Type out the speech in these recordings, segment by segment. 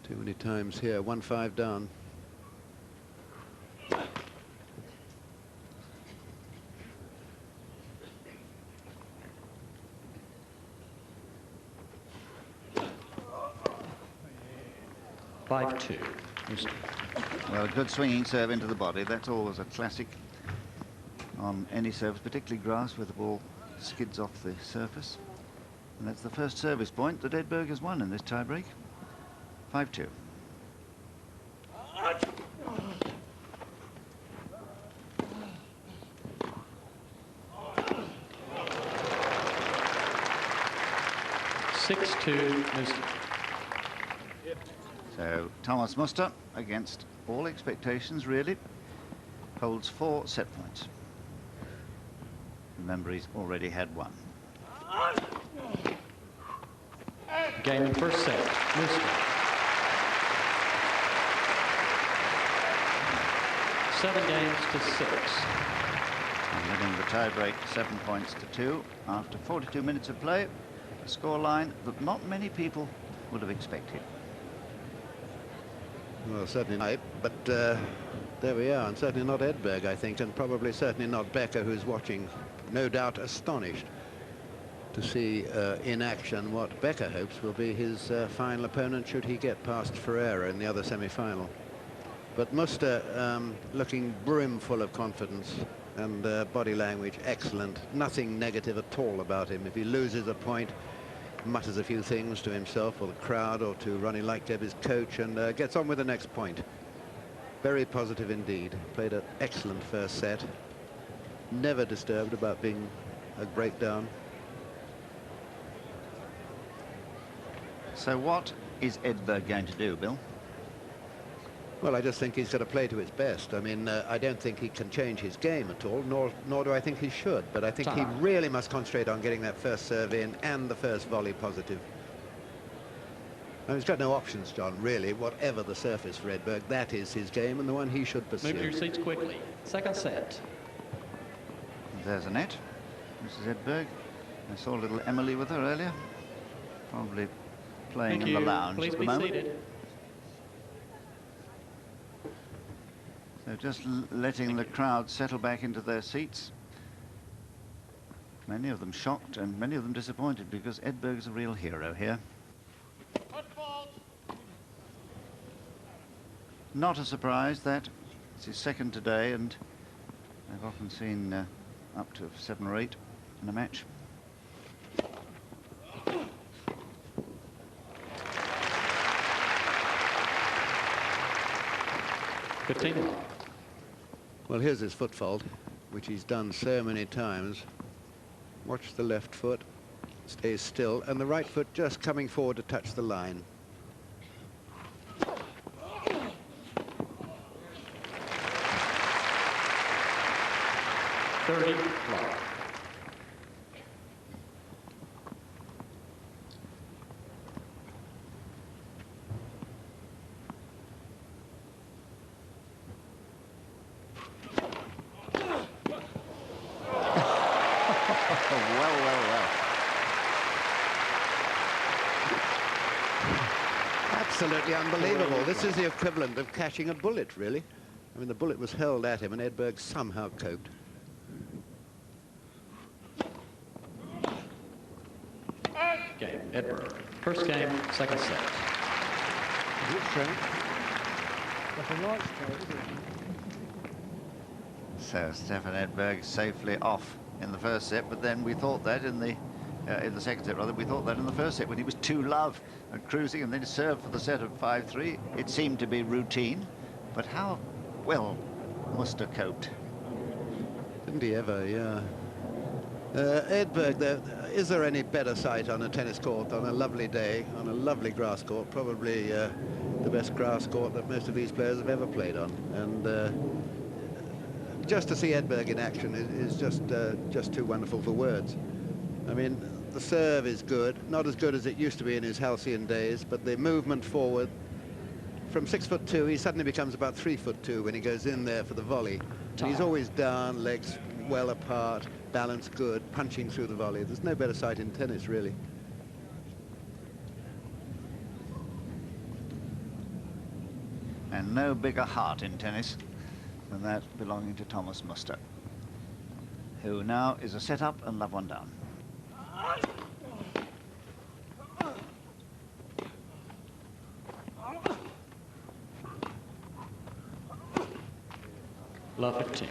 Too many times here. 1-5 down. Five two. Well, a good swinging serve into the body. That's always a classic on any service, particularly grass, where the ball skids off the surface. And that's the first service point that Edberg has won in this tiebreak. 5-2. So Thomas Muster, against all expectations really, holds 4 set points. Remember, he's already had 1. Game first set. Muster. 7 games to 6. And winning the tiebreak 7 points to 2 after 42 minutes of play. A scoreline that not many people would have expected. Well, certainly not, but there we are, and certainly not Edberg, I think, and probably certainly not Becker, who's watching, no doubt astonished to see in action what Becker hopes will be his final opponent should he get past Ferreira in the other semi-final. But Muster looking brimful of confidence and body language excellent. Nothing negative at all about him. If he loses a point, mutters a few things to himself or the crowd or to Ronnie Lightcap, his coach, and gets on with the next point. Very positive indeed. Played an excellent first set. Never disturbed about being a breakdown. So what is Edberg going to do, Bill? Well, I just think he's got to play to his best. I mean, I don't think he can change his game at all, nor do I think he should. But I think he really must concentrate on getting that first serve in and the first volley positive. I mean, he's got no options, John, really. Whatever the surface for Edberg, that is his game and the one he should pursue. Move to your seats quickly. Second set. There's a net. Mrs. Edberg. I saw little Emily with her earlier. Probably playing in the lounge at the moment. Seated. So just letting the crowd settle back into their seats. Many of them shocked and many of them disappointed because Edberg is a real hero here. Not a surprise that it's his second today, and I've often seen up to 7 or 8 in a match. Well, here's his foot fault, which he's done so many times. Watch the left foot, stays still, and the right foot just coming forward to touch the line. Absolutely unbelievable. This is the equivalent of catching a bullet, really. I mean, the bullet was hurled at him and Edberg somehow coped. Game, Edberg. First game, second set. So Stefan Edberg safely off in the first set, but then we thought that in the second set, rather, we thought that in the first set when he was 2-love and cruising, and then served for the set of 5-3. It seemed to be routine, but how well Muster coped. Didn't he ever, yeah. Edberg, is there any better sight on a tennis court on a lovely day, on a lovely grass court, probably the best grass court that most of these players have ever played on. And just to see Edberg in action is just too wonderful for words. I mean, the serve is good, not as good as it used to be in his halcyon days, but the movement forward, from 6'2", he suddenly becomes about 3'2" when he goes in there for the volley. And he's always down, legs well apart, balance good, punching through the volley. There's no better sight in tennis, really. And no bigger heart in tennis than that belonging to Thomas Muster, who now is a set-up and love one down. Love 15.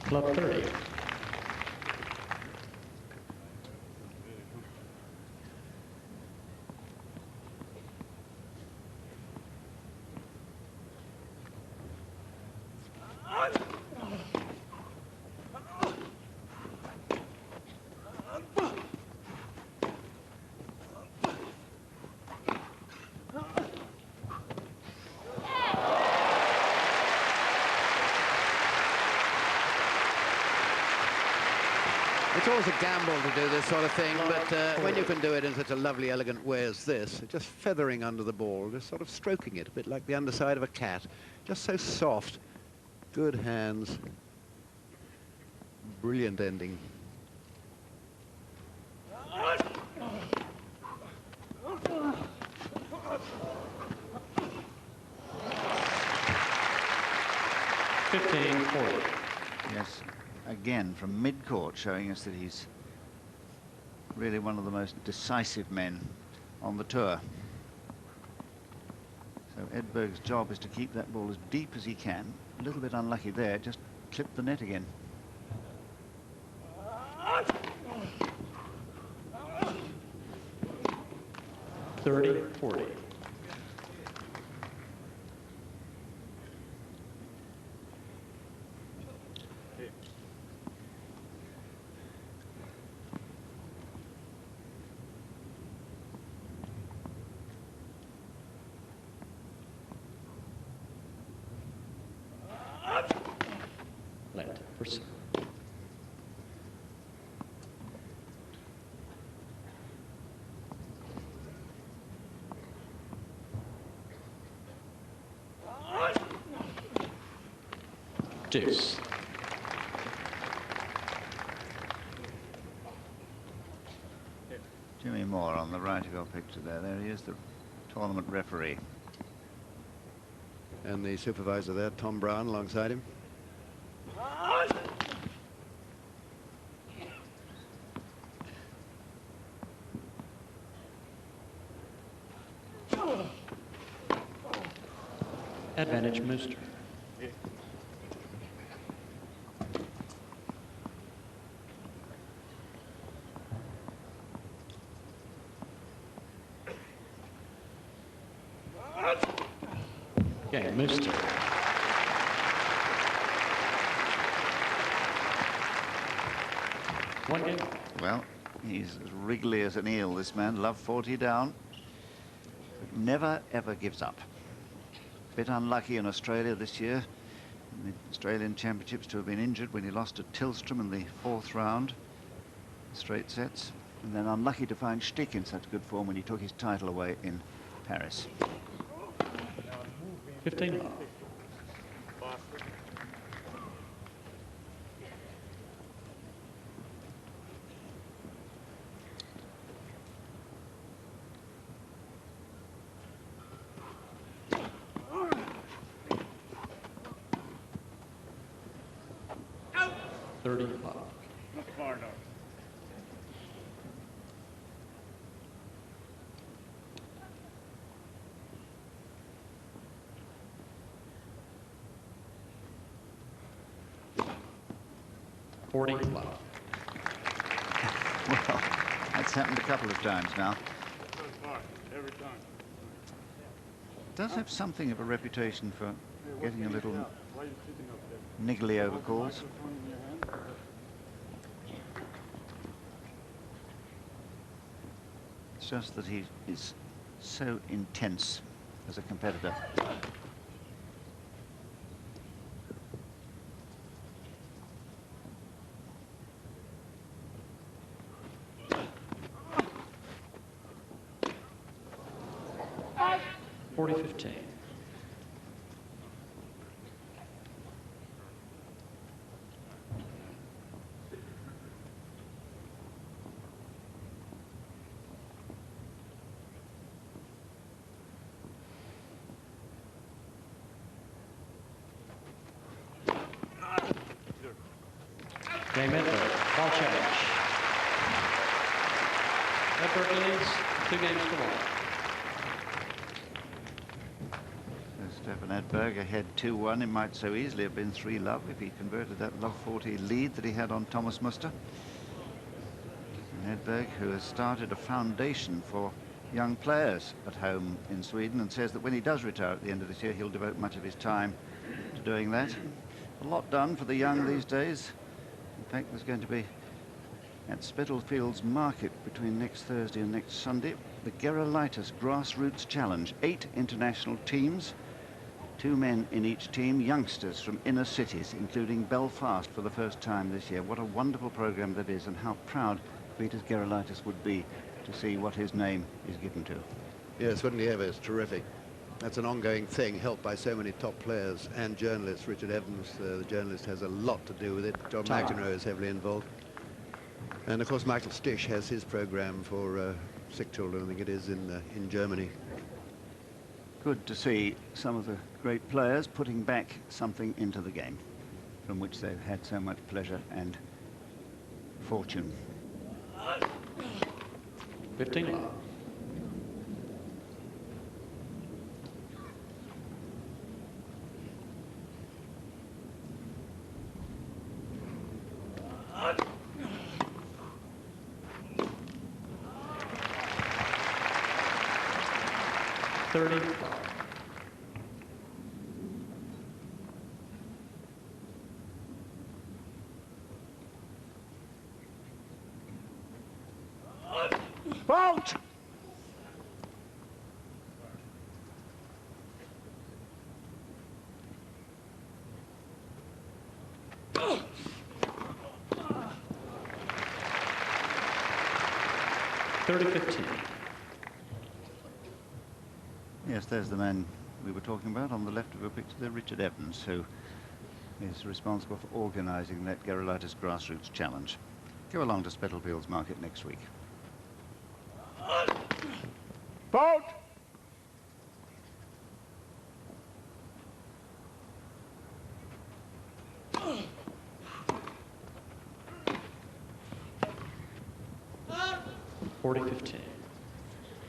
Club 30. It's always a gamble to do this sort of thing, but when you can do it in such a lovely, elegant way as this, just feathering under the ball, just sort of stroking it, a bit like the underside of a cat, just so soft. Good hands. Brilliant ending. Yes, again from mid-court, showing us that he's really one of the most decisive men on the tour. So Edberg's job is to keep that ball as deep as he can. A little bit unlucky there, just clipped the net again. (30-40). Let proceed. Deuce. Jimmy Moore on the right of your picture there. There he is, the tournament referee. And the supervisor there, Tom Brown, alongside him. Advantage Mooster. Okay, Mooster. One game. Well, he's as wriggly as an eel, this man. Love 40 down. But never, ever gives up. Bit unlucky in Australia this year, in the Australian Championships, to have been injured when he lost to Tillstrom in the 4th round, straight sets, and then unlucky to find Stick in such good form when he took his title away in Paris. 15 love. Well, that's happened a couple of times now. Every time. Does have something of a reputation for getting a little niggly over calls. It's just that he is so intense as a competitor. 40-15. Game Edberg, ball change. Edberg leads 2 games to 1. Stefan Edberg ahead 2-1. It might so easily have been 3-love if he converted that love 40 lead that he had on Thomas Muster. And Edberg, who has started a foundation for young players at home in Sweden, and says that when he does retire at the end of this year, he'll devote much of his time to doing that. A lot done for the young these days. In fact, there's going to be at Spitalfields Market between next Thursday and next Sunday the Gerolitis Grassroots Challenge. 8 international teams, 2 men in each team, youngsters from inner cities, including Belfast for the first time this year. What a wonderful program that is, and how proud Vitas Gerolitis would be to see what his name is given to. Yes, wouldn't he ever? It's terrific. That's an ongoing thing, helped by so many top players and journalists. Richard Evans, the journalist, has a lot to do with it. John McEnroe is heavily involved. And of course, Michael Stich has his program for sick children, I think it is, in Germany. Good to see some of the great players putting back something into the game from which they've had so much pleasure and fortune. 15-love. Fault! Yes, there's the man we were talking about on the left of the picture there, Richard Evans, who is responsible for organising that Gerolitis Grassroots Challenge. Go along to Spitalfields Market next week. Fault!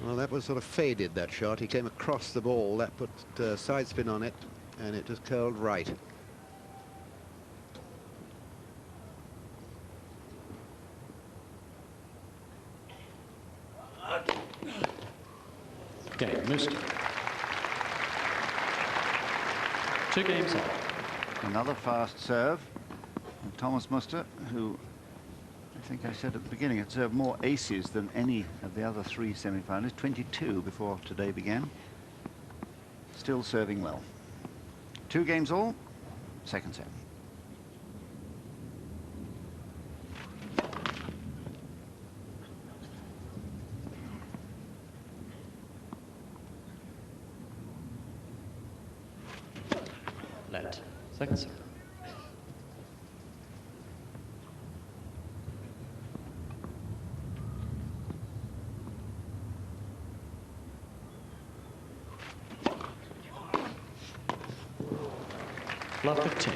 Well, that was sort of faded, that shot. He came across the ball. That put side spin on it, and it just curled right. Okay, Muster. 2 games on. Another fast serve. And Thomas Muster, who I think I said at the beginning, had served more aces than any of the other 3 semi-finalists, 22 before today began. Still serving well. 2 games all, second set. Let. Second serve. Love 15.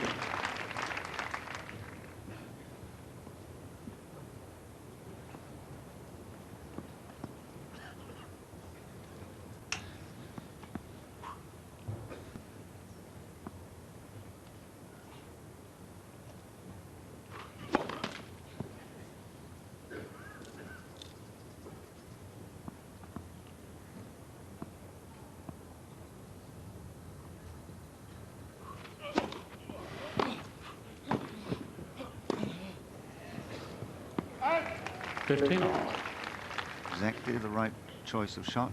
All. Exactly the right choice of shot.